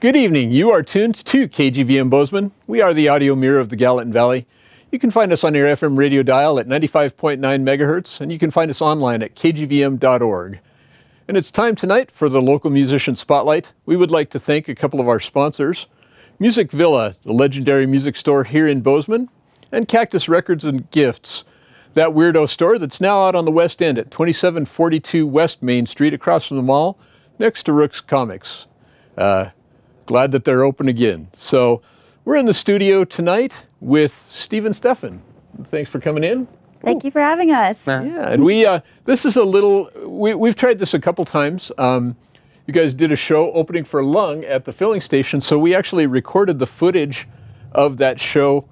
Good evening. You are tuned to KGVM Bozeman. We are the audio mirror of the Gallatin Valley. You can find us on your FM radio dial at 95.9 megahertz, and you can find us online at kgvm.org. And it's time tonight for the local musician spotlight. We would like to thank a couple of our sponsors, Music Villa, the legendary music store here in Bozeman, and Cactus Records and Gifts, that weirdo store that's now out on the West End at 2742 West Main Street across from the mall, next to Rook's Comics. Glad that they're open again. So we're in the studio tonight with Steve and Stefan. Thanks for coming in. Thank you for having us. Yeah, and this is a little, we've tried this a couple times. You guys did a show opening for Lung at the filling station, so we actually recorded the footage of that show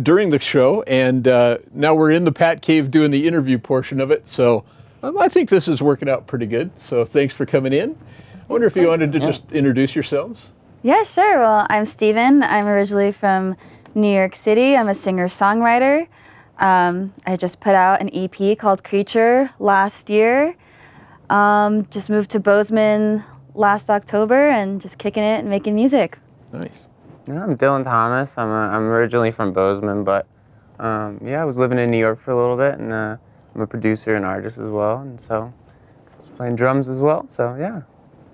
during the show, and now we're in the Pat Cave doing the interview portion of it, so I think this is working out pretty good. So thanks for coming in. I wonder if you wanted to just introduce yourselves. Yeah, sure. Well, I'm Steven. I'm originally from New York City. I'm a singer-songwriter. I just put out an EP called Creature last year. Just moved to Bozeman last October and just kicking it and making music. Nice. Yeah, I'm Dylan Thomas. I'm originally from Bozeman, but I was living in New York for a little bit, and I'm a producer and artist as well, and so I was playing drums as well. So yeah.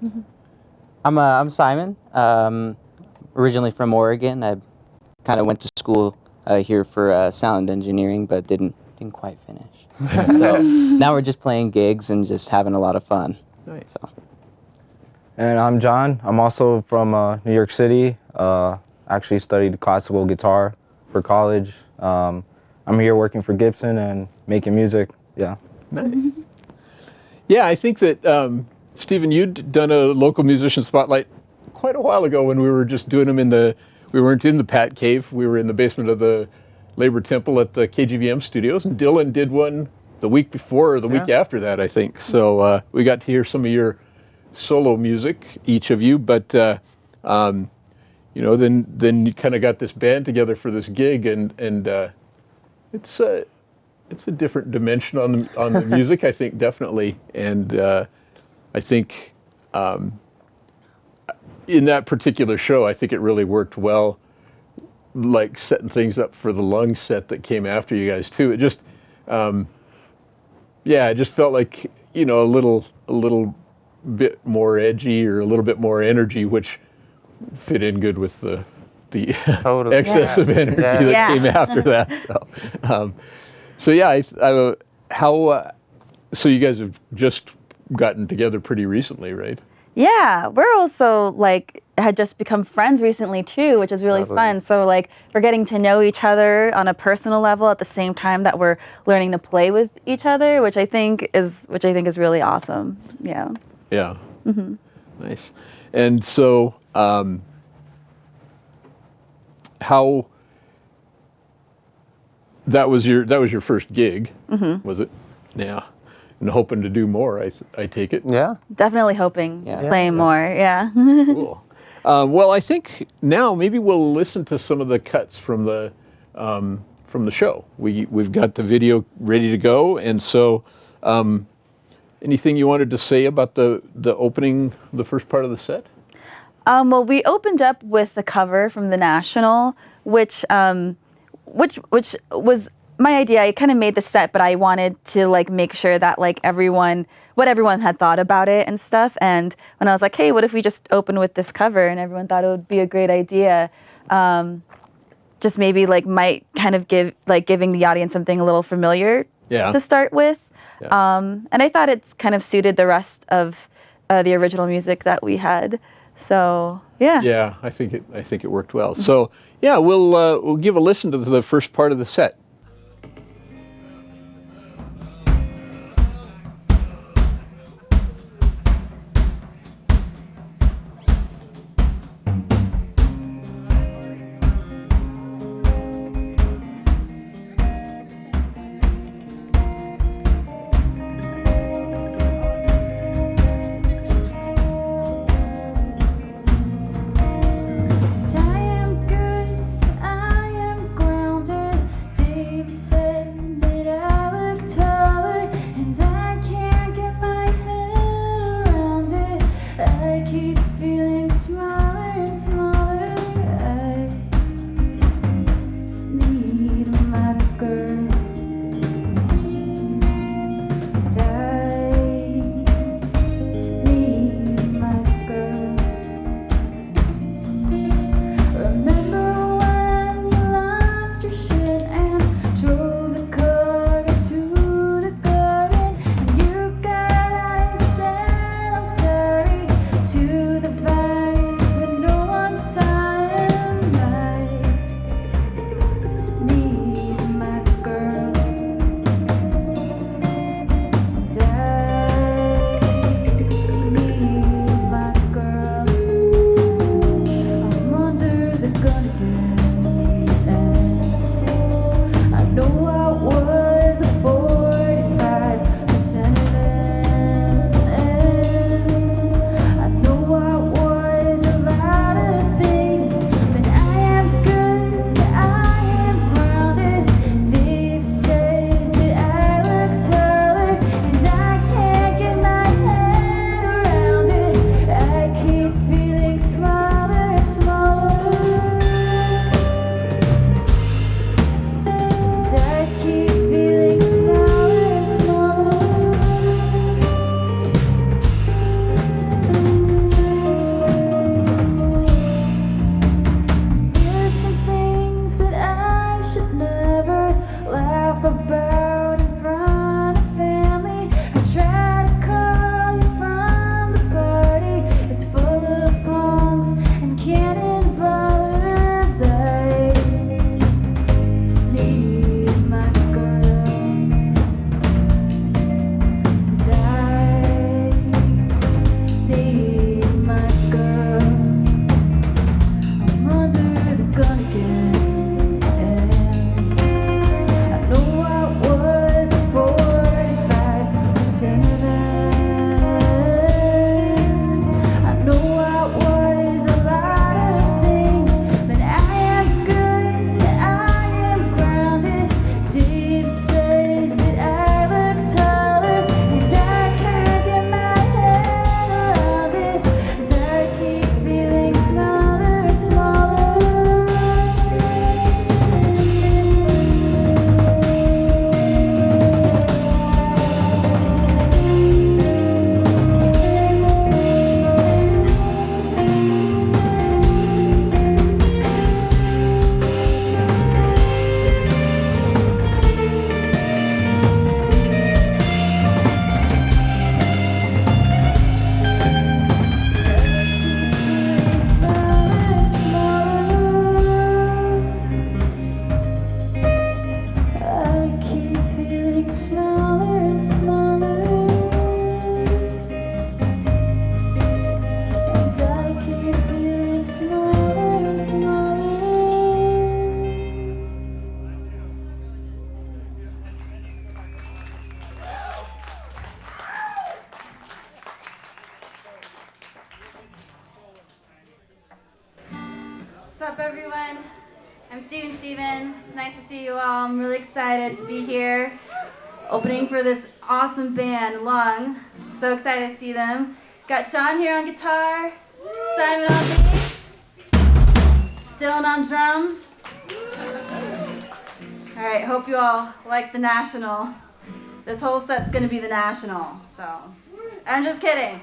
Mm-hmm. I'm Simon, originally from Oregon. I kind of went to school here for sound engineering, but didn't quite finish. So now we're just playing gigs and just having a lot of fun. Nice. So. And I'm John. I'm also from New York City. Actually studied classical guitar for college. I'm here working for Gibson and making music. Yeah. Nice. Yeah, I think that Stephen, you'd done a local musician spotlight quite a while ago when we were just doing them we weren't in the Pat Cave, we were in the basement of the Labor Temple at the KGVM studios, and Dylan did one the week before or the week after that, I think. So we got to hear some of your solo music, each of you, but then you kind of got this band together for this gig, and it's a different dimension on the music, I think, definitely, and I think in that particular show, I think it really worked well, like setting things up for the Lung set that came after you guys too. It just, it just felt like, a little bit more edgy or a little bit more energy, which fit in good with the totally. excess of energy that came after that. So you guys have just gotten together pretty recently, right? Yeah, we're also had just become friends recently too, which is really fun. So we're getting to know each other on a personal level at the same time that we're learning to play with each other, which I think is really awesome. Yeah. Yeah. Mm-hmm. Nice. And so, how that was your first gig, was it? Yeah. And hoping to do more, I take it. Yeah. Definitely hoping to play more. Yeah. Cool. Well, I think now maybe we'll listen to some of the cuts from the show. We've got the video ready to go, and so anything you wanted to say about the opening, the first part of the set? Well, we opened up with the cover from the National, which was my idea. I kind of made the set, but I wanted to make sure that what everyone had thought about it and stuff. And when I was like, hey, what if we just open with this cover? And everyone thought it would be a great idea. Just maybe might kind of giving the audience something a little familiar to start with. Yeah. And I thought it's kind of suited the rest of the original music that we had. So yeah. Yeah, I think it worked well. So yeah, we'll give a listen to the first part of the set. I am good, I am grounded, deep up, everyone? I'm Steven. It's nice to see you all. I'm really excited to be here, opening for this awesome band, Lung. I'm so excited to see them. Got John here on guitar, Simon on bass, Dylan on drums. All right, hope you all like the National. This whole set's gonna be the National, so I'm just kidding.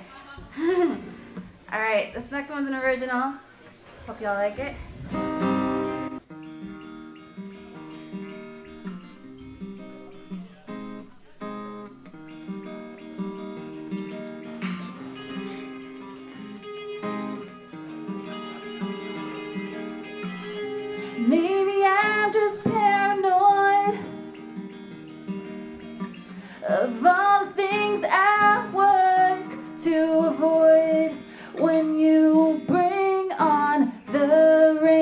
All right, this next one's an original. Hope y'all like it. Maybe I'm just paranoid of all the things I work to avoid when you bring on the rain.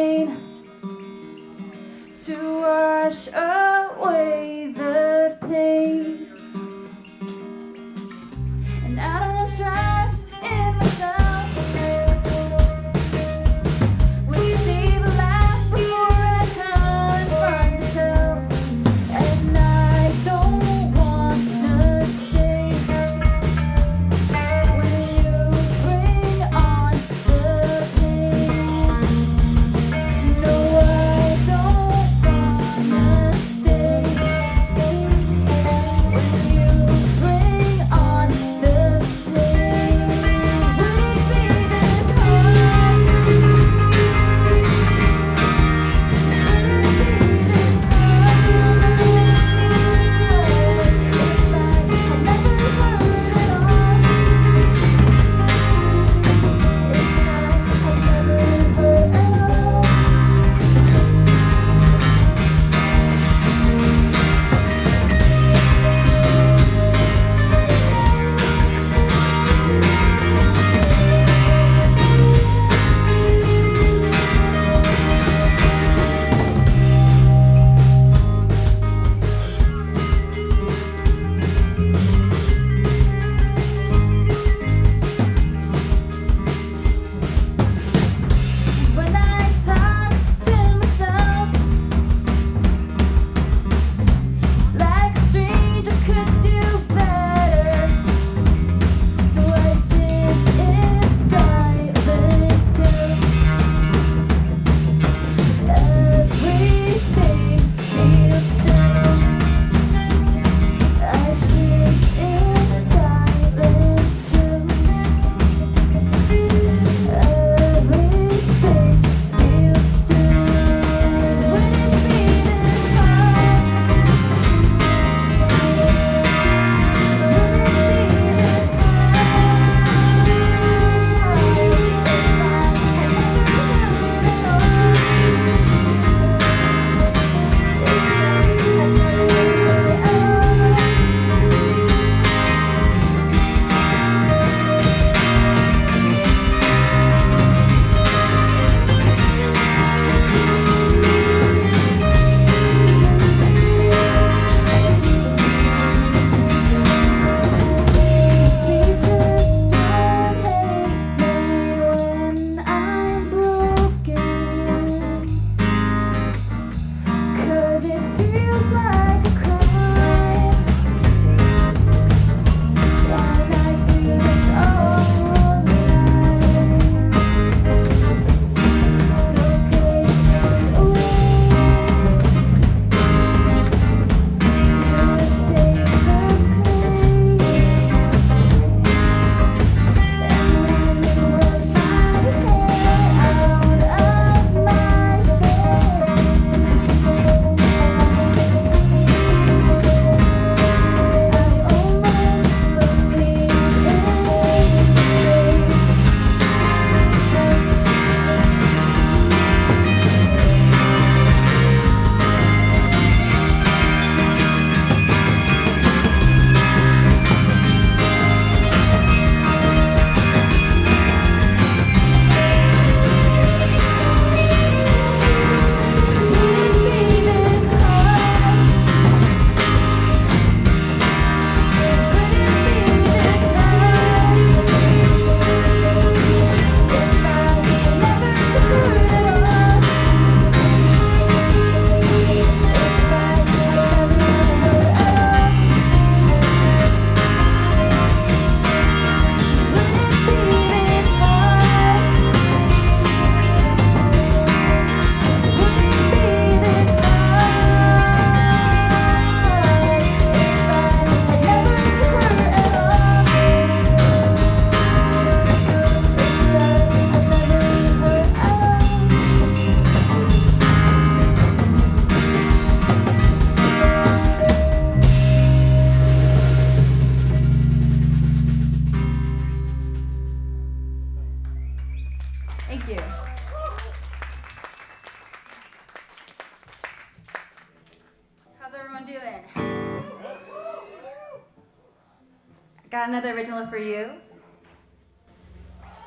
got another original for you.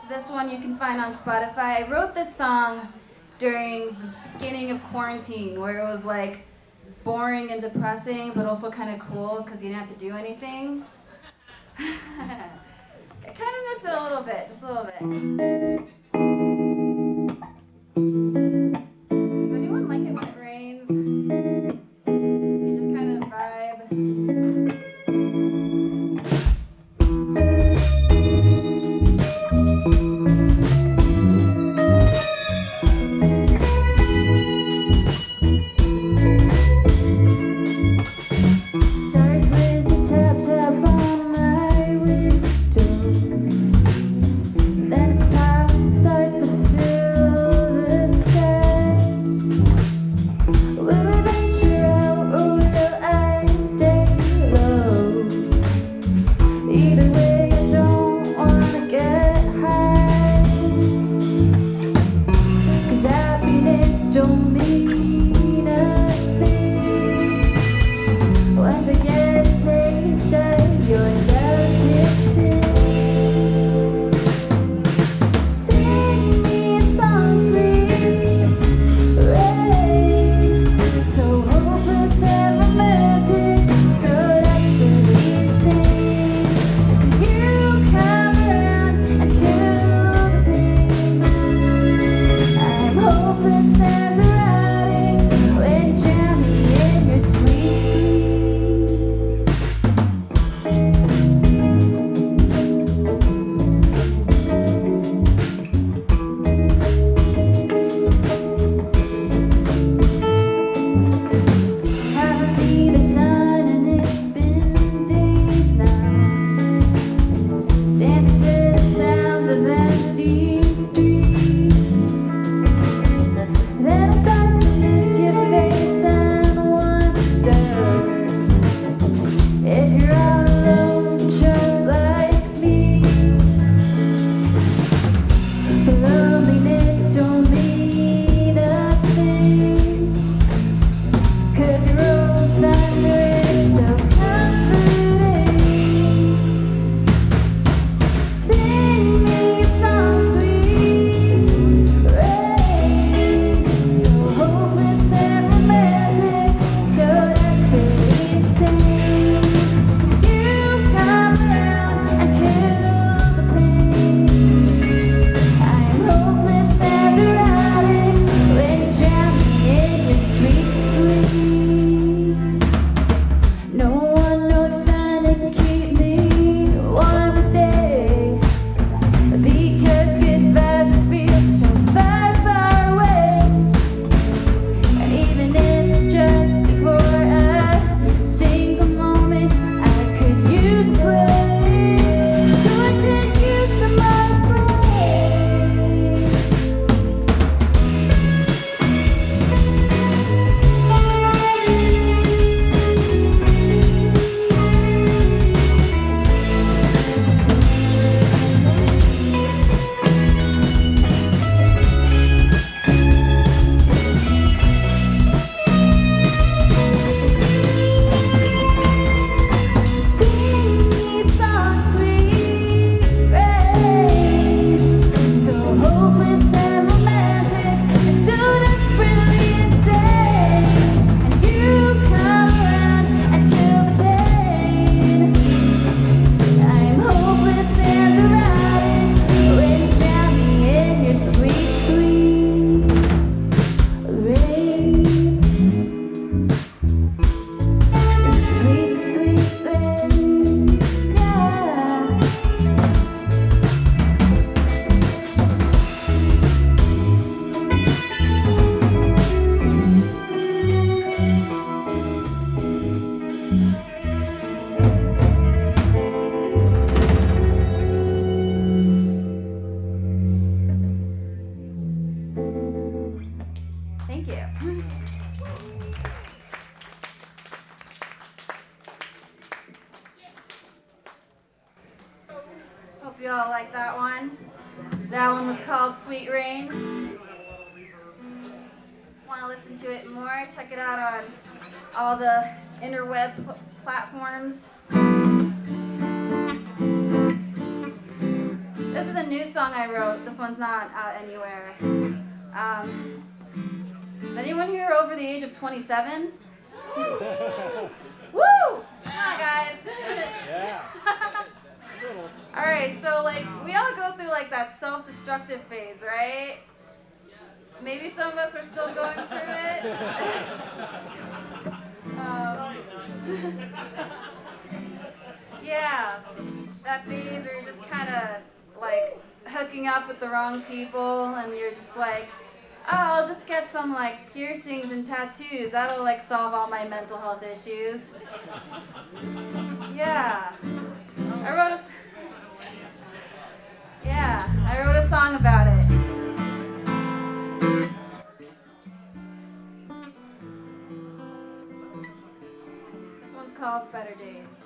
This one you can find on Spotify. I wrote this song during the beginning of quarantine, where it was like boring and depressing, but also kind of cool because you didn't have to do anything. I kind of miss it a little bit, just a little bit. Does anyone like it when it rains? You just kind of vibe. Starts with the tap tap on my window. Then a cloud starts to fill the sky. Will I venture out or will I stay low? Either way, I don't wanna get high. 'Cause happiness don't mean a thing once I get a taste of your delicacy. Sing me a song, sweet rain, so hopeless and romantic, so desperately insane. You come around and kill the pain. I'm hopeless and erratic when you drown me in your sweet, sweet. I see the sun and it's been days now, dancing to the sound of empty streets. Then I start to miss your face and wonder if you're all alone just like me. Loneliness don't mean a thing, 'cause your own thunder is so comforting. Sing me a song, sweet rain, so hopeless and romantic, so desperately insane. You come around and kill the pain. I am hopeless and erratic when you drown me in your sweet, sweet. No one knows how to keep me warm today, because goodbyes just feel so far, far away. And even if it's just for a single moment, I could use a break. Sure could use some more praise. Sing me a song, sweet rain, so hopeless and romantic, and so desperately insane. And you come around and kill the pain. I'm hopeless and erratic when you drown me in your sweet, sweet rain. Your sweet, sweet rain, yeah. Thank you. Hope you all like that one. That one was called Sweet Rain. Want to listen to it more? Check it out on all the interweb platforms. this is a new song I wrote. This one's not out anywhere. Is anyone here over the age of 27? Woo! Come on, guys. Yeah. All right, so like we all go through like that self-destructive phase, right? Maybe some of us are still going through it. Yeah, that phase where you're just kind of like hooking up with the wrong people, and you're just like, oh, I'll just get some like piercings and tattoos. That'll like solve all my mental health issues. Yeah, I wrote a song about it. This one's called Better Days.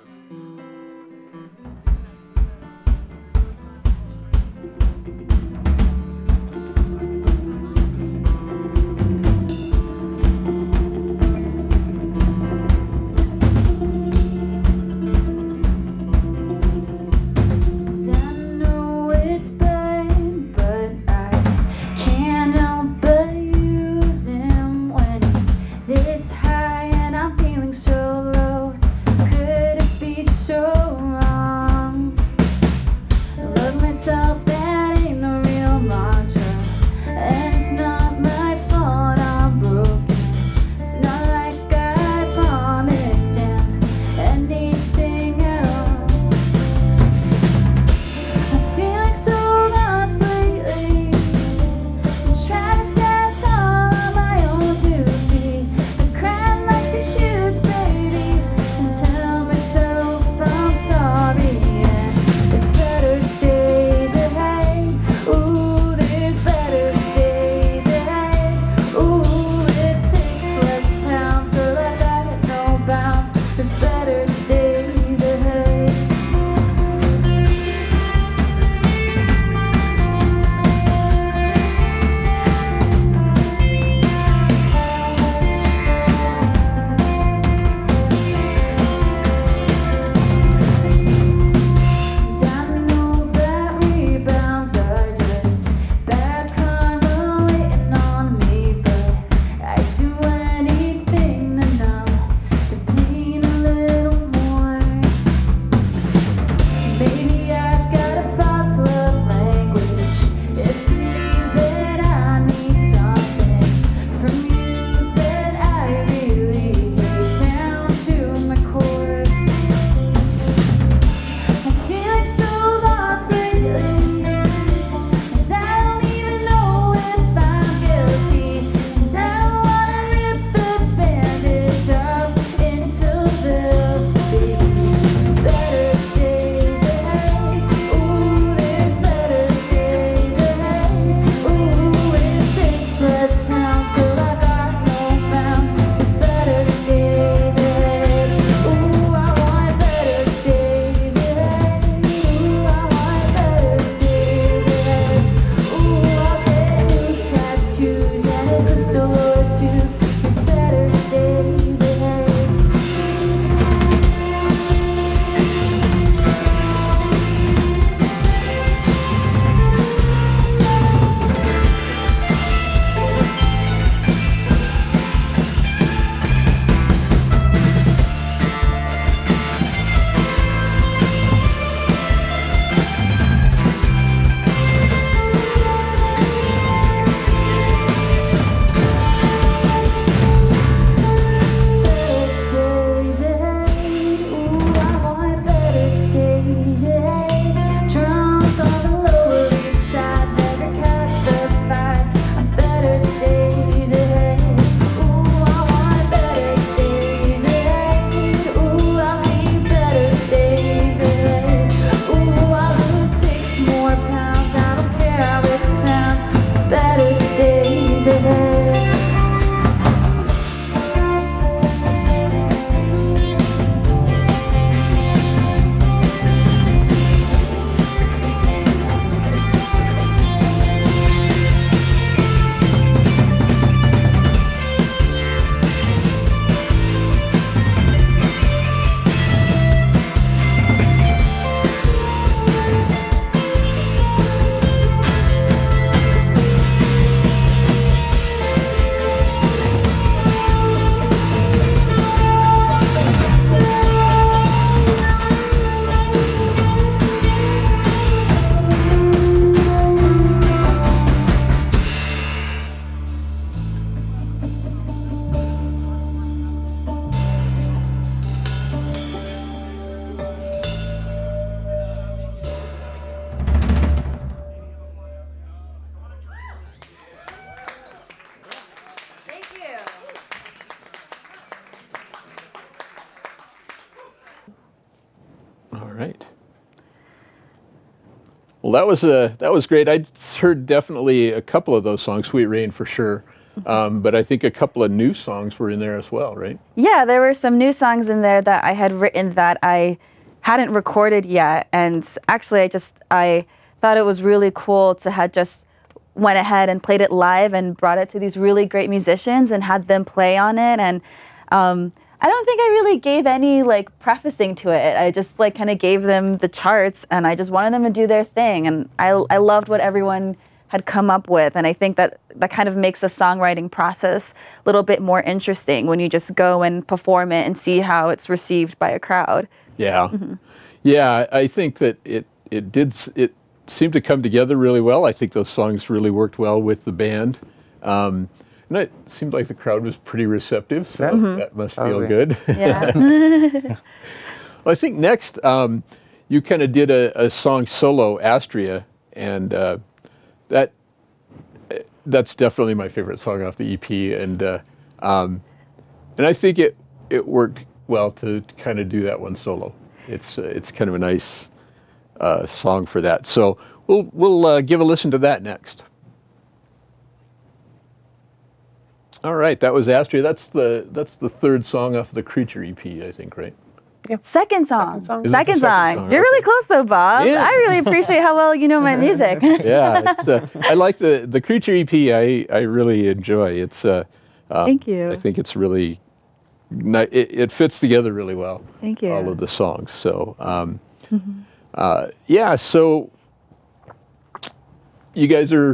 Well, that was great. I heard definitely a couple of those songs, Sweet Rain for sure. But I think a couple of new songs were in there as well, right? Yeah, there were some new songs in there that I had written that I hadn't recorded yet. And actually, I thought it was really cool to have just went ahead and played it live and brought it to these really great musicians and had them play on it. And I don't think I really gave any like prefacing to it. I just like kind of gave them the charts and I just wanted them to do their thing. And I loved what everyone had come up with. And I think that kind of makes the songwriting process a little bit more interesting when you just go and perform it and see how it's received by a crowd. Yeah. Yeah, I think that it seemed to come together really well. I think those songs really worked well with the band. And it seemed like the crowd was pretty receptive, so that must feel good. Yeah. Well, I think next you kind of did a song solo, Astria, and that's definitely my favorite song off the EP, and I think it worked well to kind of do that one solo. It's kind of a nice song for that. So we'll give a listen to that next. All right, that was Astria. That's the third song off the Creature EP, I think, right? Second song. Is it the Second second song. song? You're really close though, Bob. Yeah. I really appreciate how well you know my music. Yeah, I like the Creature EP. I really enjoy. It's Thank you. I think it's really it fits together really well. Thank you. All of the songs. So yeah. So you guys are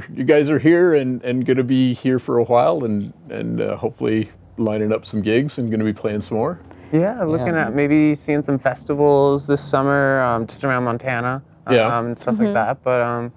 here and going to be here for a while and hopefully lining up some gigs and going to be playing some more. Yeah, looking at maybe seeing some festivals this summer, just around Montana, and stuff like that. But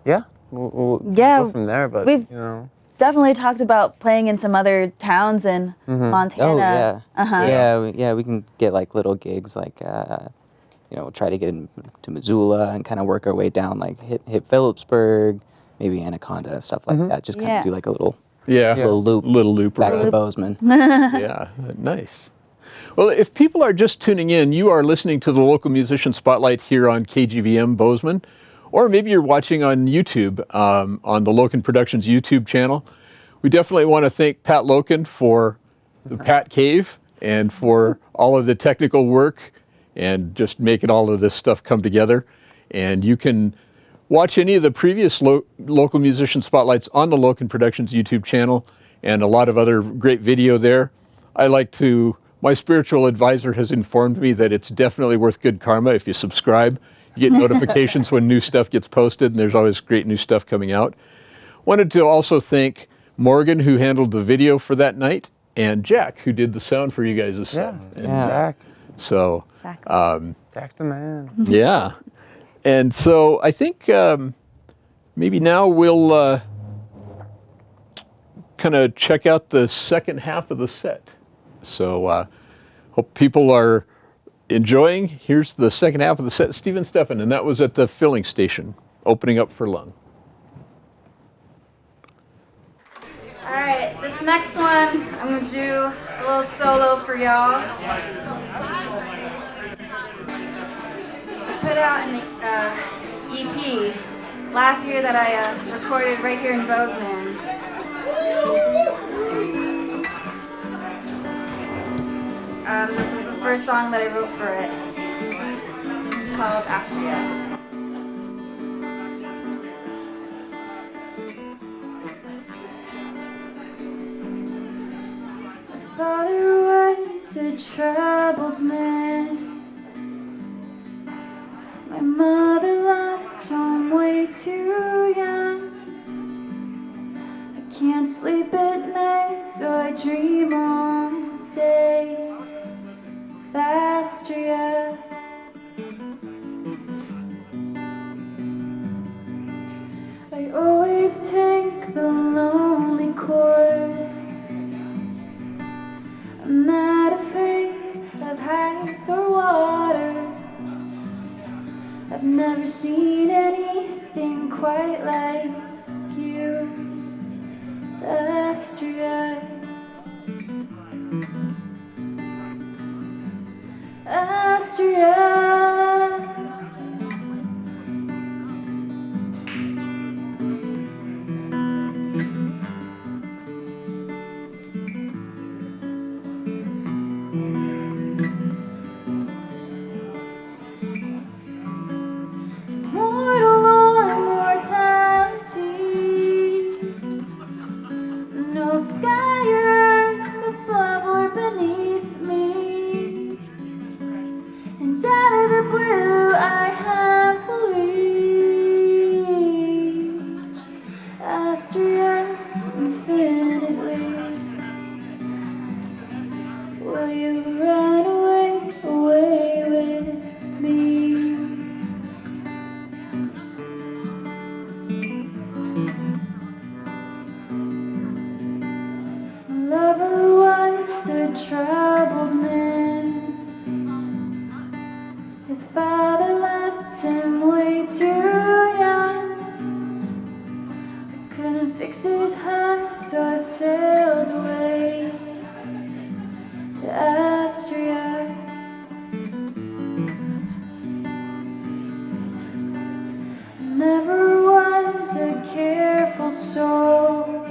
yeah, we'll go from there. But we've you know, definitely talked about playing in some other towns in Montana. Oh yeah, we can get like little gigs, like we'll try to get into Missoula and kind of work our way down, like hit Phillipsburg, maybe Anaconda, stuff like that. Just kind of do like a little loop back to Bozeman. Yeah, nice. Well, if people are just tuning in, you are listening to the Local Musician Spotlight here on KGVM Bozeman, or maybe you're watching on YouTube, on the Loken Productions YouTube channel. We definitely want to thank Pat Loken for the Pat Cave and for all of the technical work and just making all of this stuff come together. And you can watch any of the previous Local Musician Spotlights on the Loken Productions YouTube channel and a lot of other great video there. My spiritual advisor has informed me that it's definitely worth good karma if you subscribe. You get notifications when new stuff gets posted, and there's always great new stuff coming out. Wanted to also thank Morgan, who handled the video for that night, and Jack, who did the sound for you guys. Jack. So, Jack the man. Yeah. And so I think maybe now we'll kind of check out the second half of the set. So hope people are enjoying. Here's the second half of the set, Steve and Stefan, and that was at the filling station, opening up for Lung. All right, this next one, I'm gonna do a little solo for y'all. I put out an EP last year that I recorded right here in Bozeman. This was the first song that I wrote for it. It's called Astria. My father was a troubled man. My mother left home way too young. I can't sleep at night, so I dream all day. Astria. I always take the lonely course. I'm not afraid of heights or water. I've never seen anything quite like you, Astria. Astria. way too young. I couldn't fix his heart, so I sailed away to Austria. I never was a careful soul.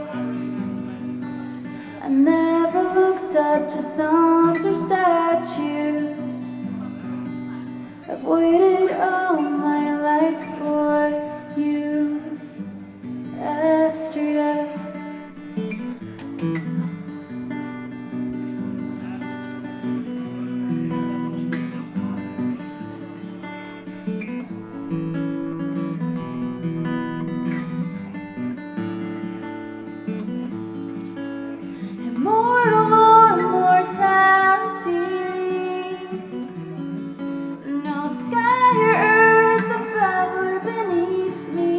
I never looked up to songs or statues. I've waited all my life for you, Astria. Immortal or mortality, no sky or earth above or beneath me,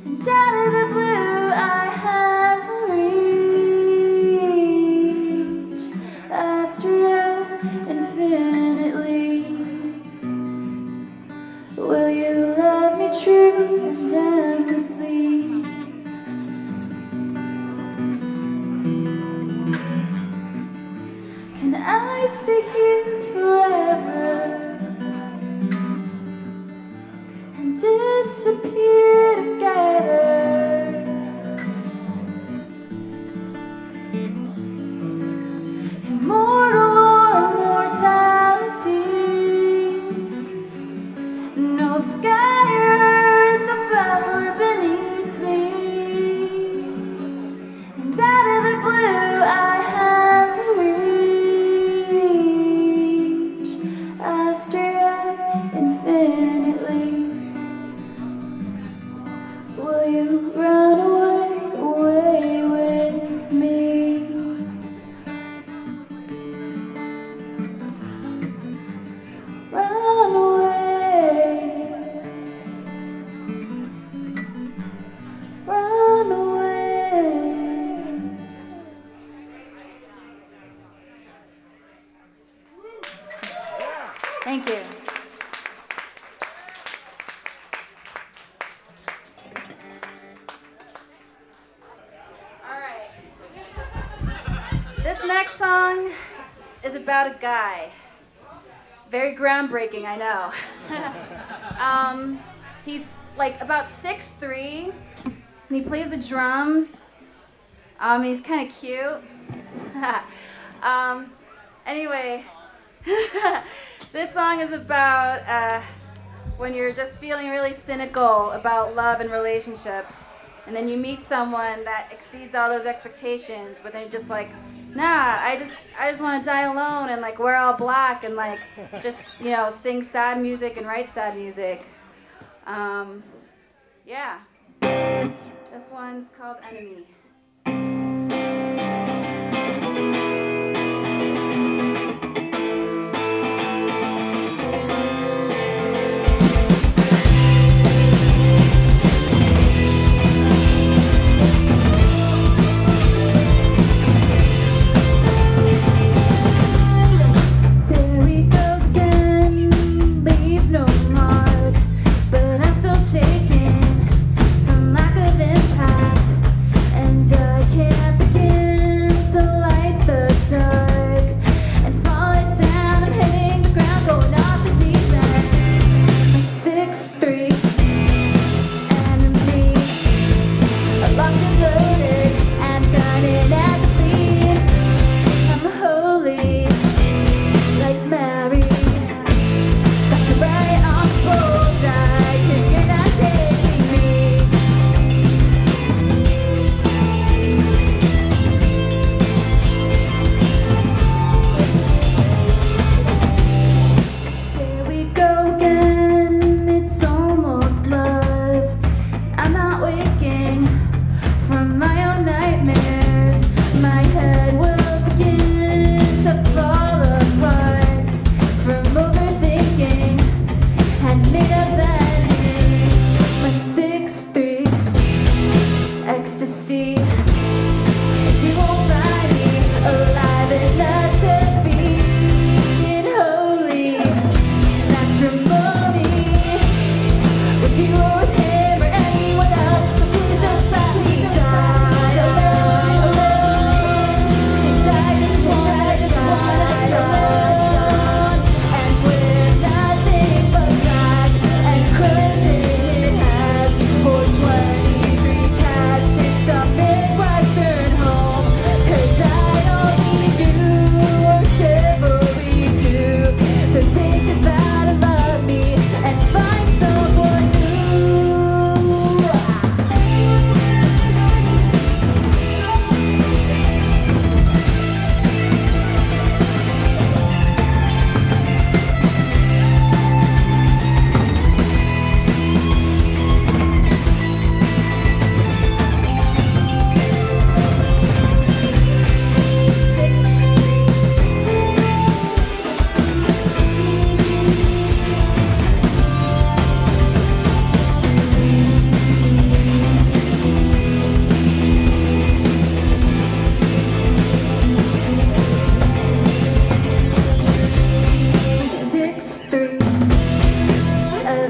and out of the blue I had to reach Astria infinitely. Will you love me true and endlessly? Can I stay here forever and disappear together? Immortal or mortality, no sky or earth above or beneath me, and out of the blue I had to reach Astria infinitely. Will you run away, away with me? Run away, run away. Thank you. All right. This next song is about a guy. Very groundbreaking, I know. He's like about 6'3", and he plays the drums. He's kind of cute. Anyway, this song is about when you're just feeling really cynical about love and relationships, and then you meet someone that exceeds all those expectations, but then you're just like, nah, I just want to die alone and like wear all black and like just, you know, sing sad music and write sad music. Yeah. This one's called Enemy. There he goes again, leaves no mark, but I'm still shaking from lack of impact. And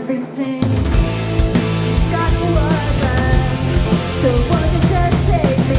everything. God wasn't, so won't you just take me?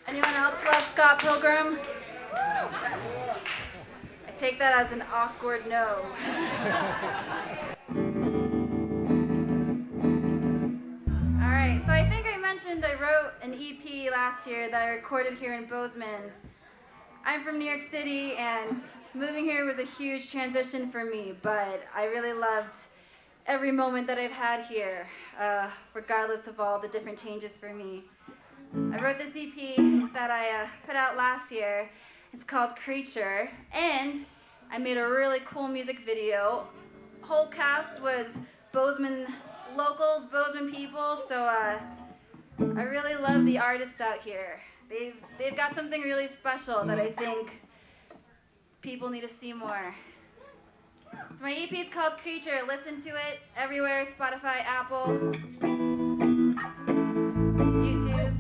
Anyone else love Scott Pilgrim? I take that as an awkward no. Alright, so I think I mentioned I wrote an EP last year that I recorded here in Bozeman. I'm from New York City, and moving here was a huge transition for me, but I really loved every moment that I've had here, regardless of all the different changes for me. I wrote this EP that I put out last year. It's called Creature, and I made a really cool music video. Whole cast was Bozeman locals, Bozeman people, so I really love the artists out here. They've got something really special that I think people need to see more. So my EP is called Creature. Listen to it everywhere: Spotify, Apple, YouTube.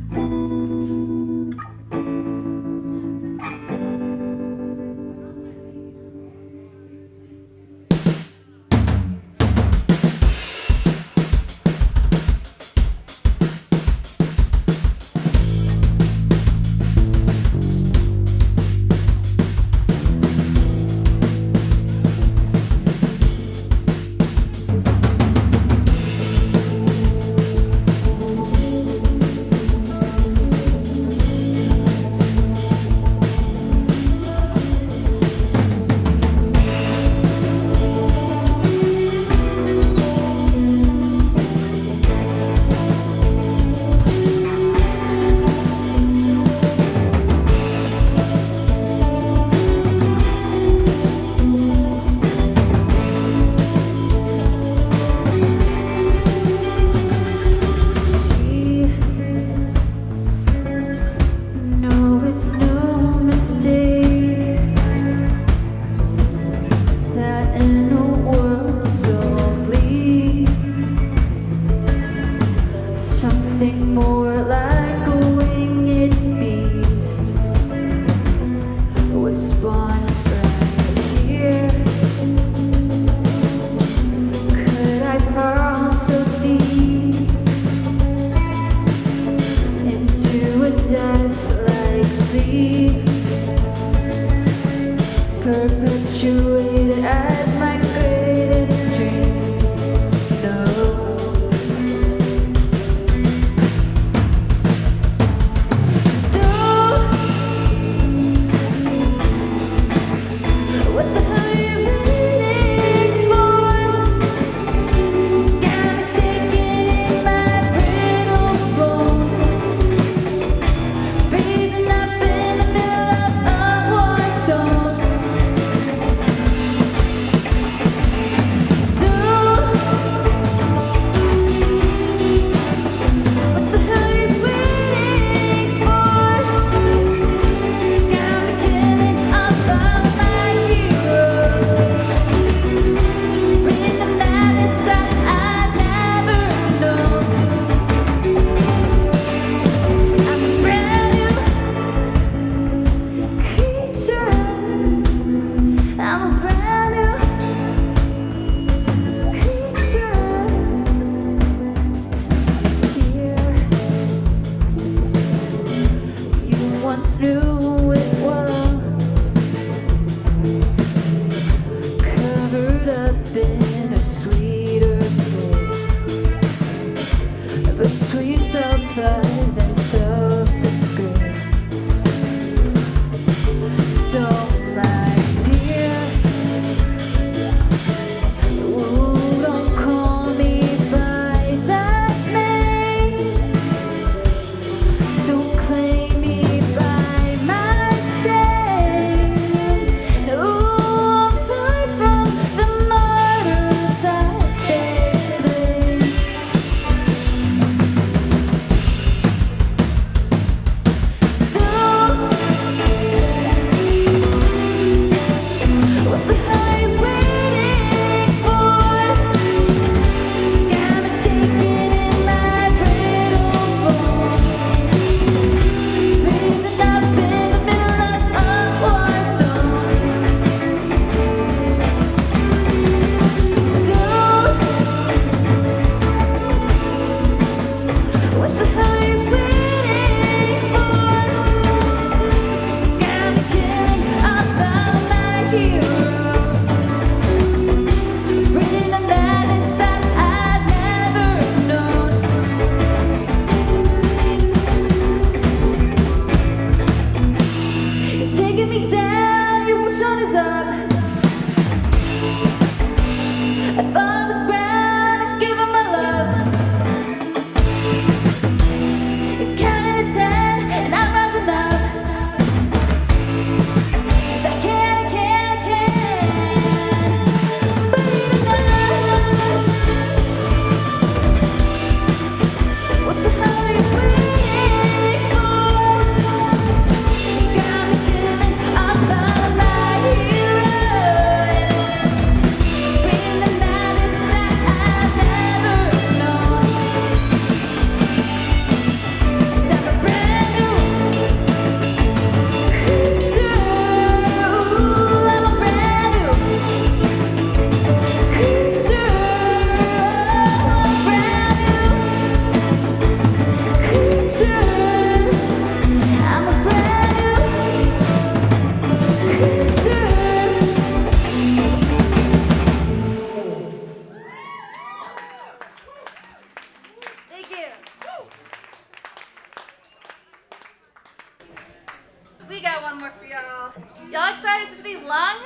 We got one more for y'all. Y'all excited to see Lung?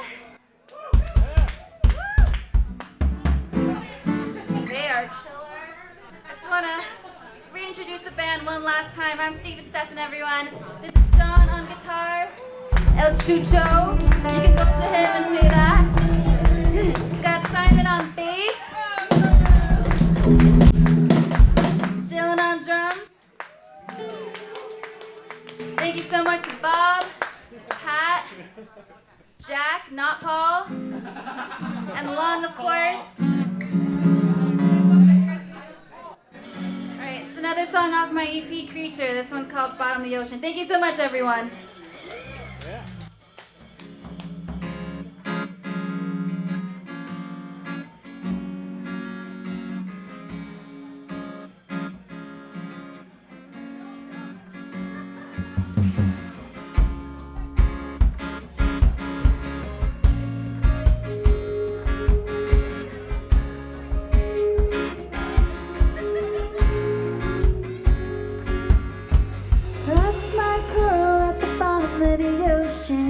They are killer. I just want to reintroduce the band one last time. I'm Steven Stetson, everyone. This is John on guitar. El Chucho. You can go to him and say that. Got Simon on bass. Dylan on drums. Thank you so much to Bob, Pat, Jack, not Paul, and Lung, of course. Alright, it's another song off my EP, Creature. This one's called Bottom of the Ocean. Thank you so much, everyone. That's my pearl at the bottom of the ocean.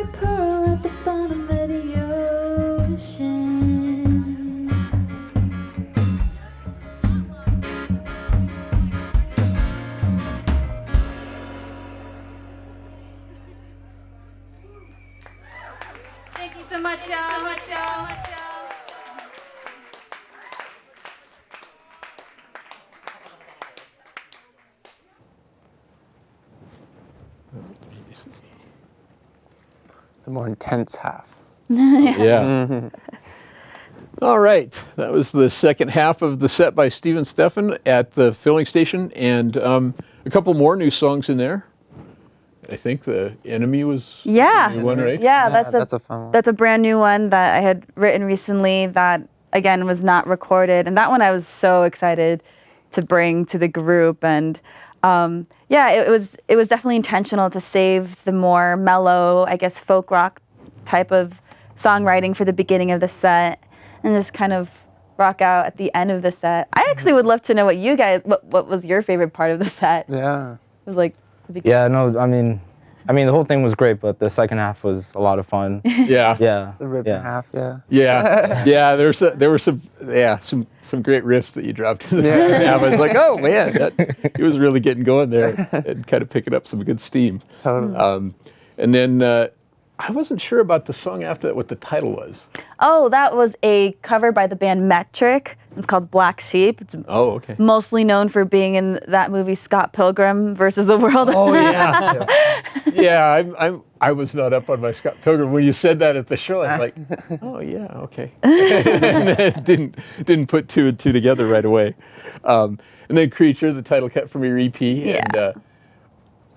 a pearl at the bottom of the ocean. Thank you so much, y'all. The more intense half. Yeah. All right. That was the second half of the set by Steve and Stefan at the filling station, and a couple more new songs in there. I think the Enemy was Yeah. the new one, right? Yeah, That's a fun one. That's a brand new one that I had written recently that, again, was not recorded. And that one I was so excited to bring to the group. And yeah, it was definitely intentional to save the more mellow, I guess, folk rock type of songwriting for the beginning of the set and just kind of rock out at the end of the set. I actually would love to know what was your favorite part of the set? Yeah. It was like the beginning. Yeah, no, I mean, the whole thing was great, but the second half was a lot of fun. Yeah. Yeah. The rip in half, yeah. Yeah. Yeah. There were some great riffs that you dropped in the second half. I was like, oh man, he was really getting going there and kind of picking up some good steam. Totally. And then I wasn't sure about the song after that, what the title was. Oh, that was a cover by the band Metric. It's called Black Sheep. It's Oh, okay. mostly known for being in that movie Scott Pilgrim versus the World. Oh yeah. Yeah, I was not up on my Scott Pilgrim. When you said that at the show, I was like, oh yeah, okay. And then didn't put two and two together right away. And then Creature, the title cut from your EP, and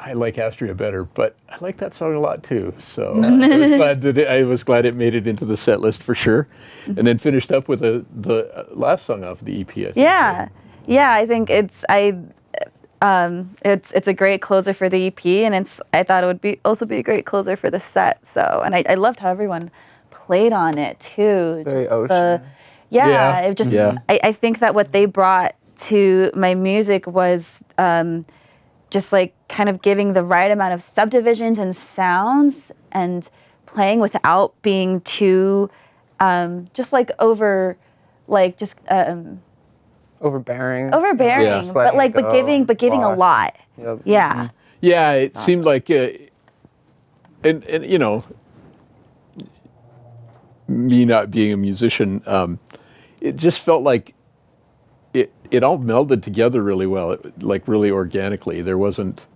I like Astria better, but I like that song a lot too. So I was glad it made it into the set list for sure. And then finished up with the last song off the EP. I think, Yeah, I think it's a great closer for the EP, and I thought it would also be a great closer for the set. So, and I loved how everyone played on it too. Very Just ocean. it just I think that what they brought to my music was just like kind of giving the right amount of subdivisions and sounds and playing without being too just like overbearing, Yeah. but giving a lot. Yep. Yeah. Yeah, it seemed like, and you know, me not being a musician, it just felt like it all melded together really well, like really organically. There wasn't,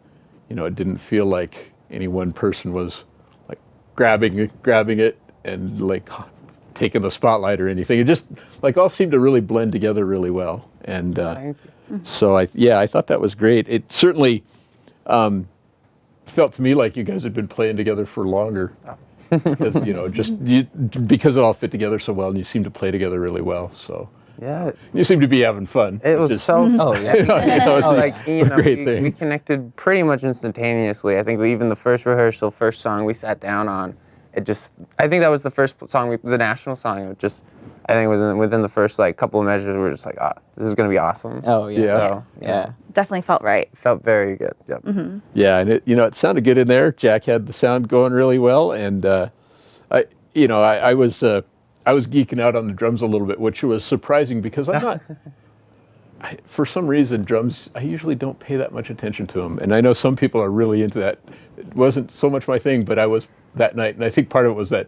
it didn't feel like any one person was like grabbing it and like taking the spotlight or anything. It just like all seemed to really blend together really well. And Thank you. so I thought that was great. It certainly felt to me like you guys had been playing together for longer. Because because it all fit together so well, and you seem to play together really well. So Yeah. you seem to be having fun. It was so Oh yeah. It's a great thing. We connected pretty much instantaneously. I think even the first rehearsal, first song we sat down on, I think that was the first song, the national song. I think within the first like couple of measures, we were just like, this is gonna be awesome. Oh yeah. Yeah. So, Yeah. Definitely felt right. Felt very good. Yep. Yeah, and it sounded good in there. Jack had the sound going really well, and I was geeking out on the drums a little bit, which was surprising because I'm not. For some reason, drums, I usually don't pay that much attention to them, and I know some people are really into that. It wasn't so much my thing, but I was that night, and I think part of it was that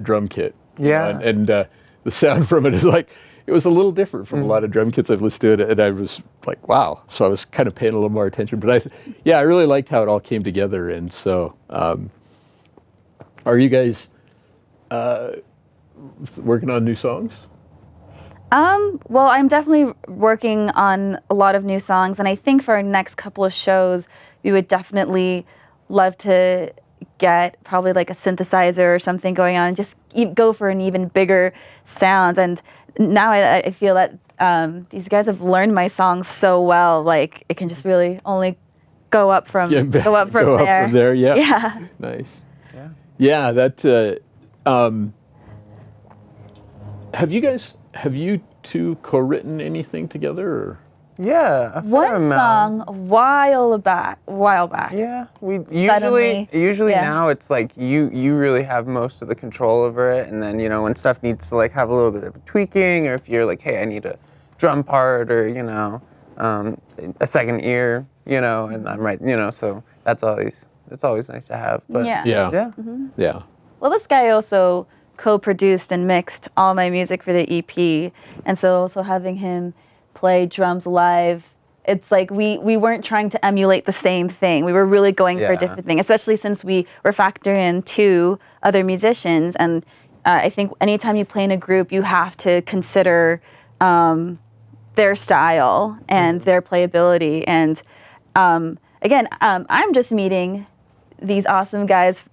drum kit. Yeah. And the sound from it is like. It was a little different from a lot of drum kits I've listened to, and I was like, wow. So I was kind of paying a little more attention. But I really liked how it all came together. And so, are you guys working on new songs? Well, I'm definitely working on a lot of new songs, and I think for our next couple of shows, we would definitely love to get probably like a synthesizer or something going on, and just go for an even bigger sound. And now I feel that these guys have learned my songs so well, like it can just really only go up from there. Go up from there, yeah. Yeah. Nice. Yeah. Yeah, that. Have you two co-written anything together? Or? Yeah, a fair one amount. song a while back. Yeah, we Suddenly, usually yeah. now it's like you really have most of the control over it, and then when stuff needs to like have a little bit of tweaking, or if you're like, hey, I need a drum part, or a second ear, and I'm right, so it's always nice to have. But Yeah. Yeah. yeah. Well, this guy also co-produced and mixed all my music for the EP, and so also having him play drums live, it's like we weren't trying to emulate the same thing. We were really going for a Yeah. different thing, especially since we were factoring in 2 other musicians. And I think anytime you play in a group, you have to consider their style and their playability. And again, I'm just meeting these awesome guys,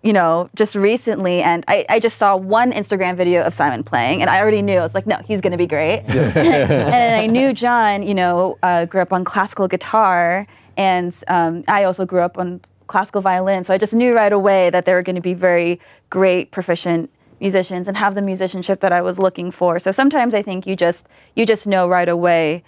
just recently, and I just saw one Instagram video of Simon playing, and I already knew. I was like, no, he's gonna be great. And I knew John, grew up on classical guitar, and I also grew up on classical violin, so I just knew right away that they were gonna be very great, proficient musicians and have the musicianship that I was looking for. So sometimes I think you just know right away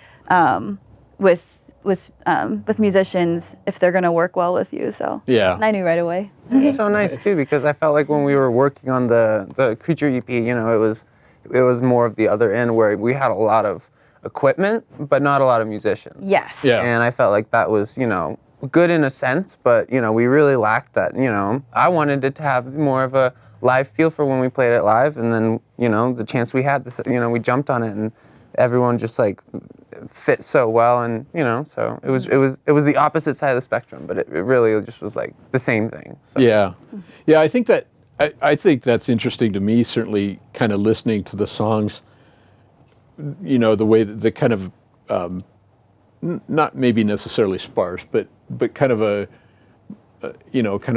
with musicians if they're gonna work well with you. So Yeah. and I knew right away. It's so nice too, because I felt like when we were working on the Creature EP, it was more of the other end where we had a lot of equipment but not a lot of musicians. Yes. Yeah. And I felt like that was good in a sense, but we really lacked that. I wanted it to have more of a live feel for when we played it live, and then the chance we had, we jumped on it, and everyone just like fit so well, and so it was the opposite side of the spectrum, but it really just was like the same thing. So. Yeah, I think that's interesting to me. Certainly, kind of listening to the songs, the way that the kind of not maybe necessarily sparse, but kind of a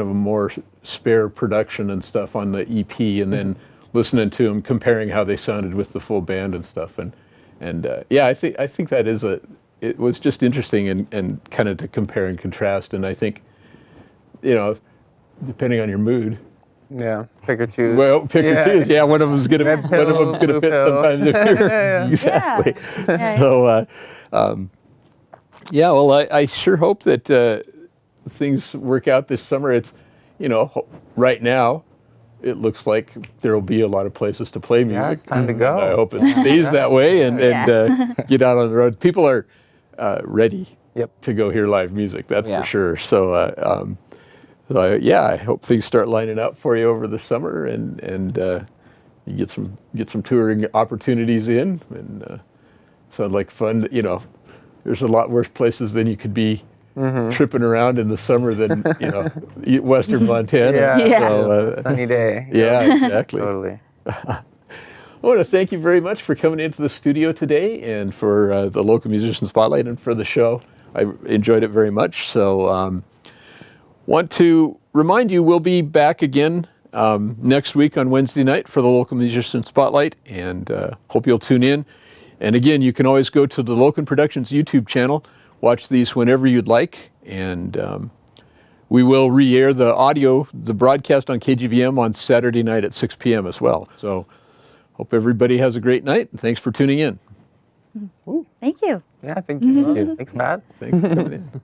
more spare production and stuff on the EP, and then listening to them, comparing how they sounded with the full band and stuff, and I think that it was just interesting and kind of to compare and contrast, and I think, depending on your mood. Yeah, pick or choose. Well, pick or choose. Yeah, one of them's gonna Red pill, blue fit pill. sometimes if you're exactly. Yeah. So, well, I sure hope that things work out this summer. It's, right now, it looks like there will be a lot of places to play music. Yeah, it's time to go. I hope it stays that way and get out on the road. People are ready to go hear live music. That's for sure. So, I hope things start lining up for you over the summer, and you get some touring opportunities in, and sounds like fun. There's a lot worse places than you could be tripping around in the summer than Western Montana. Yeah. So, Sunny day. yeah, exactly. Totally. I want to thank you very much for coming into the studio today, and for the Local Musician Spotlight, and for the show. I enjoyed it very much. So, want to remind you, we'll be back again next week on Wednesday night for the Local Musician Spotlight, and hope you'll tune in. And again, you can always go to the Locan Productions YouTube channel, watch these whenever you'd like, and we will re-air the broadcast on KGVM on Saturday night at 6 p.m. as well. So hope everybody has a great night, and thanks for tuning in. Thank you. Yeah, thank you. Thanks, Matt. Thanks for coming in.